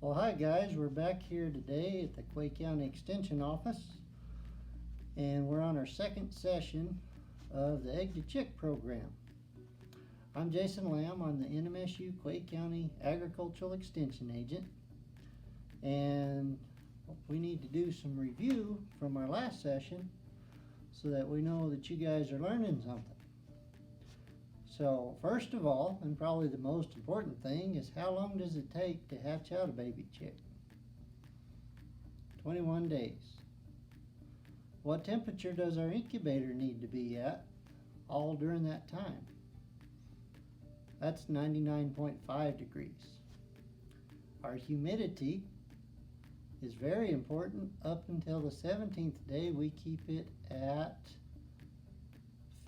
Well, hi guys, we're back here today at the Clay County Extension Office, and we're on our second session of the Egg to Chick program. I'm Jason Lamb. I'm the NMSU Clay County Agricultural Extension Agent, and we need to do some review from our last session so that we know that you guys are learning something. So first of all, and probably the most important thing, is how long does it take to hatch out a baby chick? 21 days. What temperature does our incubator need to be at all during that time? That's 99.5 degrees. Our humidity is very important. Up until the 17th day, we keep it at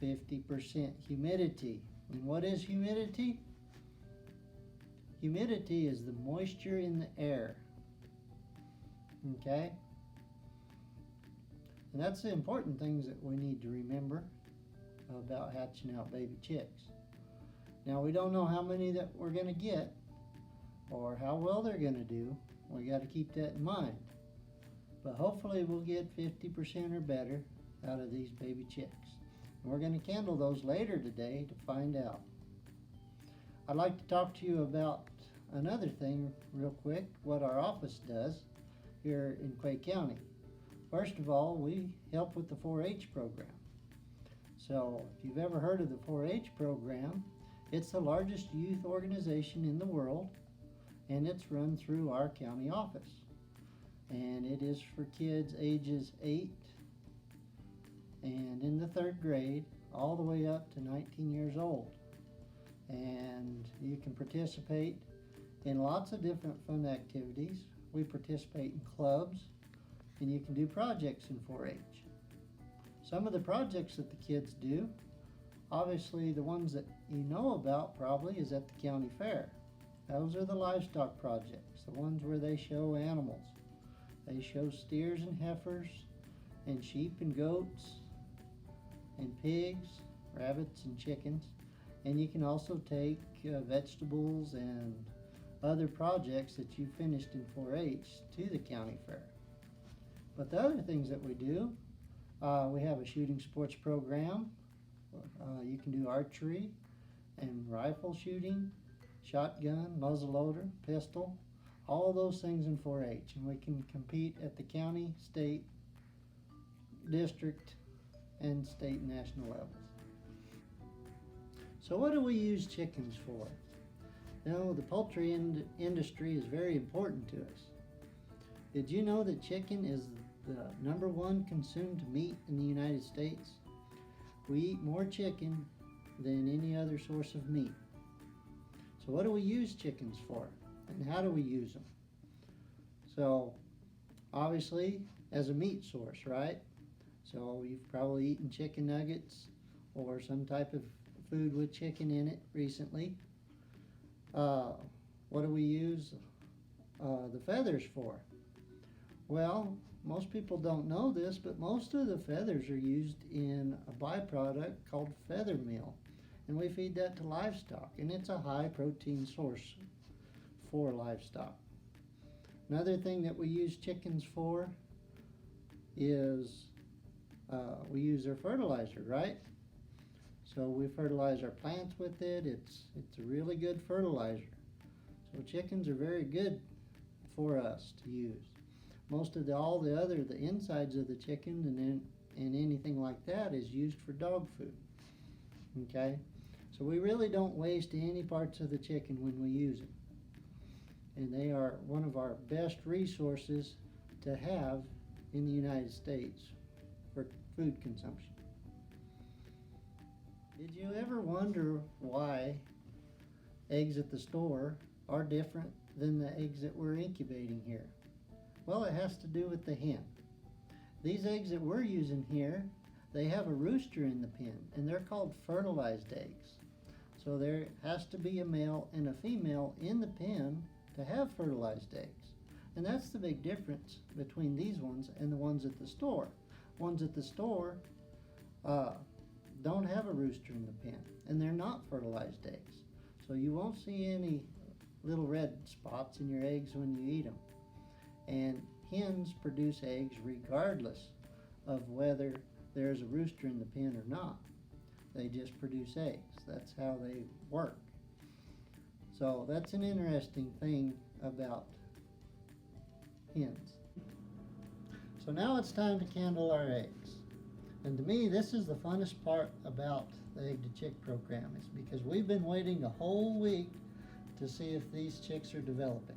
50% humidity. And what is humidity? Humidity is the moisture in the air. Okay? And that's the important things that we need to remember about hatching out baby chicks. Now, we don't know how many that we're going to get or how well they're going to do. We got to keep that in mind. But hopefully we'll get 50% or better out of these baby chicks. And we're going to candle those later today to find out. I'd like to talk to you about another thing real quick, what our office does here in Clay County. First of all, we help with the 4-H program. So if you've ever heard of the 4-H program, it's the largest youth organization in the world, and it's run through our county office. And it is for kids ages 8 and in the 3rd grade all the way up to 19 years old. And you can participate in lots of different fun activities. We participate in clubs, and you can do projects in 4-H. Some of the projects that the kids do, obviously the ones that you know about probably, is at the county fair. Those are the livestock projects, the ones where they show animals. They show steers and heifers and sheep and goats and pigs, rabbits and chickens. And you can also take vegetables and other projects that you finished in 4-H to the county fair. But the other things that we do, we have a shooting sports program. You can do archery and rifle shooting, shotgun, muzzleloader, pistol, all those things in 4-H. And we can compete at the county, state, district, and state and national levels. So what do we use chickens for? Now, the poultry industry is very important to us. Did you know that chicken is the #1 consumed meat in the United States? We eat more chicken than any other source of meat. So what do we use chickens for? And how do we use them? So obviously as a meat source, right? So you've probably eaten chicken nuggets or some type of food with chicken in it recently. What do we use the feathers for? Well, most people don't know this, but most of the feathers are used in a byproduct called feather meal. And we feed that to livestock, and it's a high protein source for livestock. Another thing that we use chickens for is we use their fertilizer, right? So we fertilize our plants with it. It's a really good fertilizer. So chickens are very good for us to use. Most of the insides of the chicken and anything like that is used for dog food. Okay? So we really don't waste any parts of the chicken when we use them. And they are one of our best resources to have in the United States for food consumption. Did you ever wonder why eggs at the store are different than the eggs that we're incubating here? Well, it has to do with the hen. These eggs that we're using here, they have a rooster in the pen, and they're called fertilized eggs. So there has to be a male and a female in the pen to have fertilized eggs. And that's the big difference between these ones and the ones at the store. Ones at the store don't have a rooster in the pen, and they're not fertilized eggs. So you won't see any little red spots in your eggs when you eat them. And hens produce eggs regardless of whether there's a rooster in the pen or not. They just produce eggs. That's how they work. So that's an interesting thing about hens. So now it's time to candle our eggs. And to me, this is the funnest part about the Egg to Chick program, is because we've been waiting a whole week to see if these chicks are developing.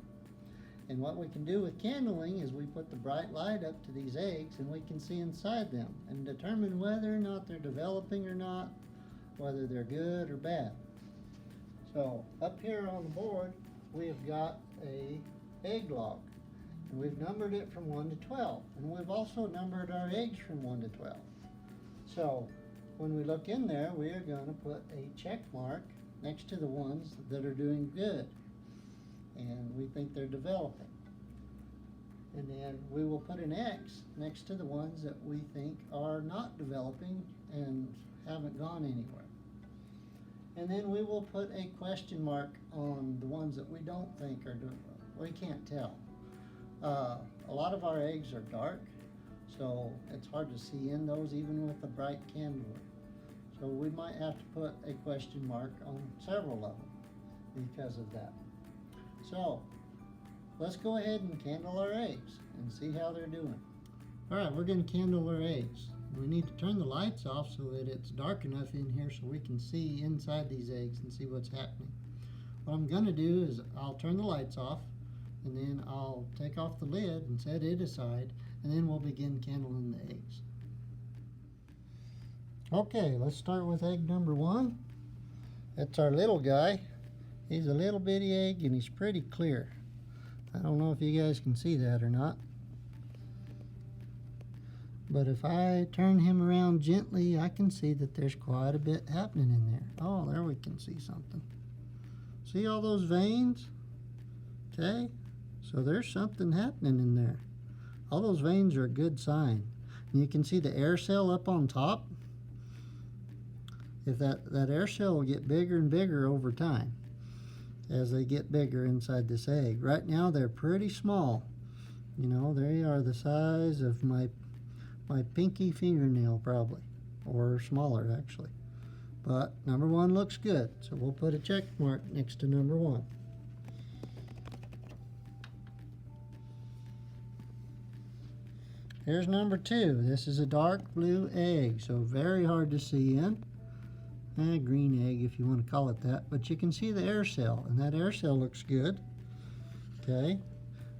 And what we can do with candling is we put the bright light up to these eggs and we can see inside them and determine whether or not they're developing or not, whether they're good or bad. So up here on the board, we have got a egg log, and we've numbered it from 1 to 12, and we've also numbered our eggs from 1 to 12. So when we look in there, we are going to put a check mark next to the ones that are doing good, and we think they're developing. And then we will put an X next to the ones that we think are not developing and haven't gone anywhere. And then we will put a question mark on the ones that we don't think are doing well. We can't tell. A lot of our eggs are dark, so it's hard to see in those even with a bright candle. So we might have to put a question mark on several of them because of that. So let's go ahead and candle our eggs and see how they're doing. All right, we're going to candle our eggs. We need to turn the lights off so that it's dark enough in here so we can see inside these eggs and see what's happening. What I'm going to do is I'll turn the lights off, and then I'll take off the lid and set it aside, and then we'll begin candling the eggs. Okay, let's start with egg number 1. That's our little guy. He's a little bitty egg and he's pretty clear. I don't know if you guys can see that or not. But if I turn him around gently, I can see that there's quite a bit happening in there. Oh, there we can see something. See all those veins? Okay, so there's something happening in there. All those veins are a good sign. And you can see the air cell up on top. If that air cell will get bigger and bigger over time as they get bigger inside this egg. Right now they're pretty small. You know, they are the size of my pinky fingernail probably, or smaller actually. But number 1 looks good, so we'll put a check mark next to number 1. Here's number 2. This is a dark blue egg, so very hard to see in. A green egg if you want to call it that, but you can see the air cell, and that air cell looks good. Okay,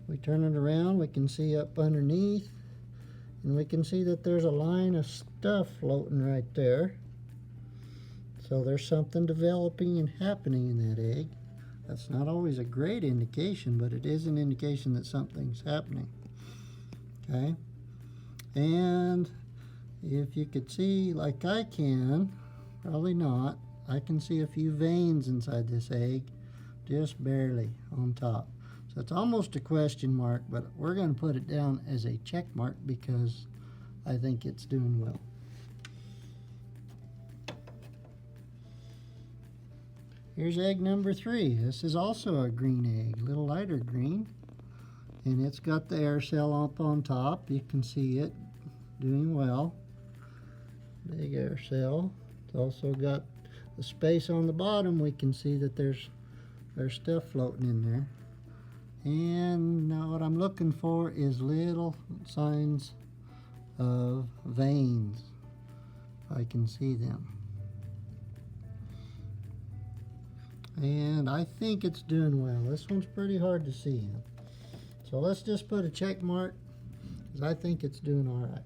we turn it around, we can see up underneath, and we can see that there's a line of stuff floating right there. So there's something developing and happening in that egg. That's not always a great indication, but it is an indication that something's happening. Okay, and if you could see like I can, probably not, I can see a few veins inside this egg, just barely on top. So it's almost a question mark, but we're going to put it down as a check mark because I think it's doing well. Here's egg number 3. This is also a green egg, a little lighter green. And it's got the air cell up on top. You can see it doing well. Big air cell. It's also got the space on the bottom. We can see that there's stuff floating in there. And now what I'm looking for is little signs of veins. If I can see them. And I think it's doing well. This one's pretty hard to see. So let's just put a check mark because I think it's doing all right.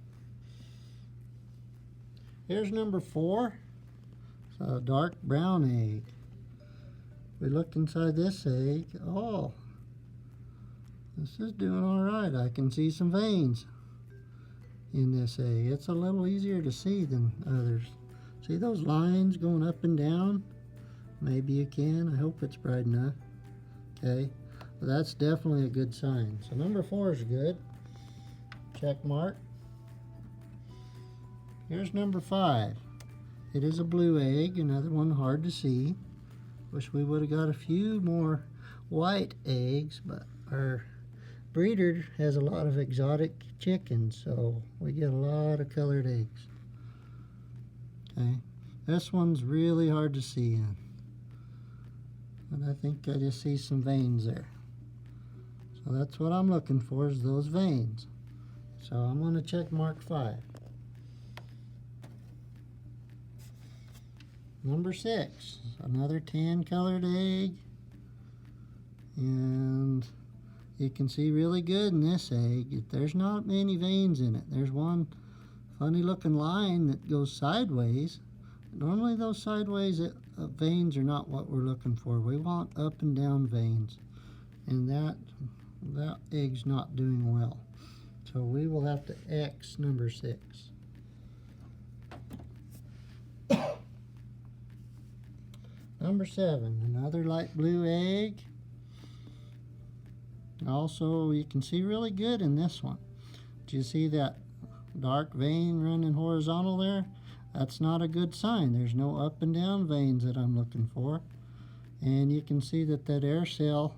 Here's number 4. It's a dark brown egg. We look inside this egg. Oh, this is doing all right. I can see some veins in this egg. It's a little easier to see than others. See those lines going up and down? Maybe you can. I hope it's bright enough. Okay, well, that's definitely a good sign. So number 4 is good. Check mark. Here's number 5. It is a blue egg, another one hard to see. Wish we would have got a few more. white eggs, but our breeder has a lot of exotic chickens, so we get a lot of colored eggs. Okay, this one's really hard to see in, but I think I just see some veins there. So that's what I'm looking for, is those veins. So I'm going to check mark 5. Number 6, another tan colored egg, and you can see really good in this egg. There's not many veins in it. There's one funny looking line that goes sideways. Normally those sideways veins are not what we're looking for. We want up and down veins, and that egg's not doing well. So we will have to X number 6. Number 7, another light blue egg. Also, you can see really good in this one. Do you see that dark vein running horizontal there? That's not a good sign. There's no up and down veins that I'm looking for. And you can see that air cell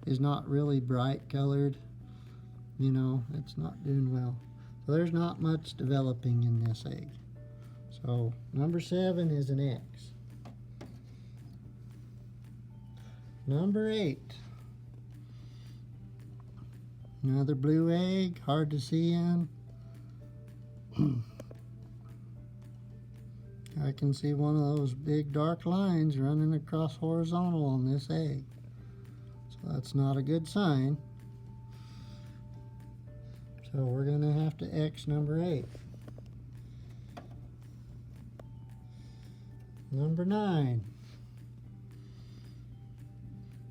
is not really bright colored. You know, it's not doing well. So there's not much developing in this egg. So number 7 is an X. Number 8. Another blue egg, hard to see in. I can see one of those big dark lines running across horizontal on this egg. So that's not a good sign. So we're going to have to X number 8. Number 9.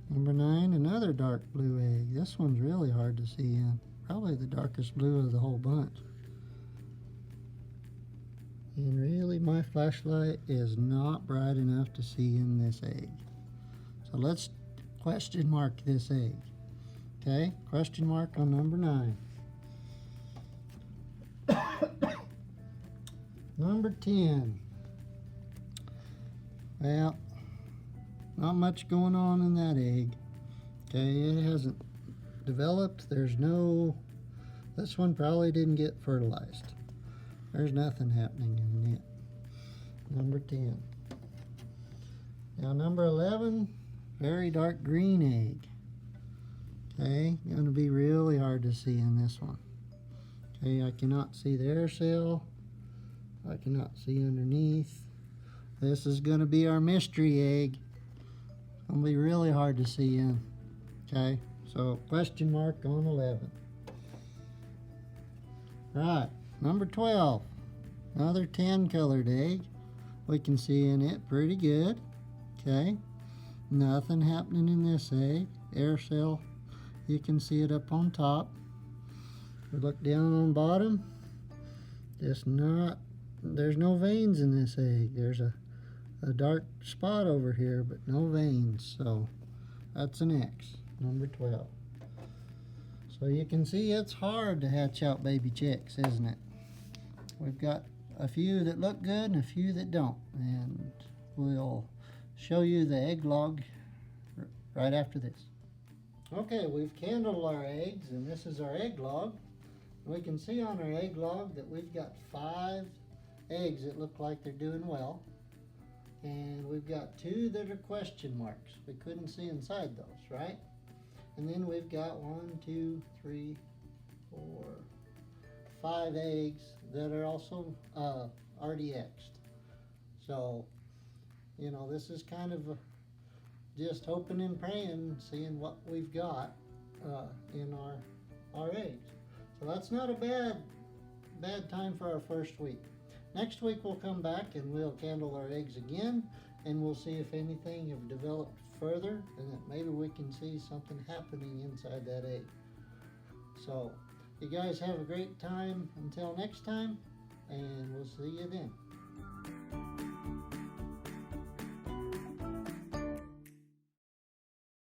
Number 9, another dark blue egg. This one's really hard to see in. Probably the darkest blue of the whole bunch. And really, my flashlight is not bright enough to see in this egg. So let's question mark this egg. Okay, question mark on number 9. Number 10. Well, not much going on in that egg. Okay, it hasn't developed. This one probably didn't get fertilized. There's nothing happening in it. Number 10. Now number 11, very dark green egg. Okay, going to be really hard to see in this one. Okay, I cannot see the air cell. I cannot see underneath. This is going to be our mystery egg. It's going to be really hard to see in. Okay, so question mark on 11. Right, number 12. Another tan colored egg. We can see in it pretty good. Okay, nothing happening in this egg. Air cell, you can see it up on top. We look down on bottom. There's no veins in this egg. There's a dark spot over here, but no veins. So that's an X, number 12. So you can see it's hard to hatch out baby chicks, isn't it? We've got a few that look good and a few that don't. And we'll show you the egg log right after this. Okay, we've candled our eggs, and this is our egg log. We can see on our egg log that we've got 5 eggs that look like they're doing well. And we've got 2 that are question marks. We couldn't see inside those, right? And then we've got 1, 2, 3, 4, 5 eggs that are also already X'd. So, you know, this is kind of just hoping and praying, seeing what we've got in our eggs. So that's not a bad time for our first week. Next week we'll come back and we'll candle our eggs again, and we'll see if anything have developed further, and that maybe we can see something happening inside that egg. So you guys have a great time until next time, and we'll see you then.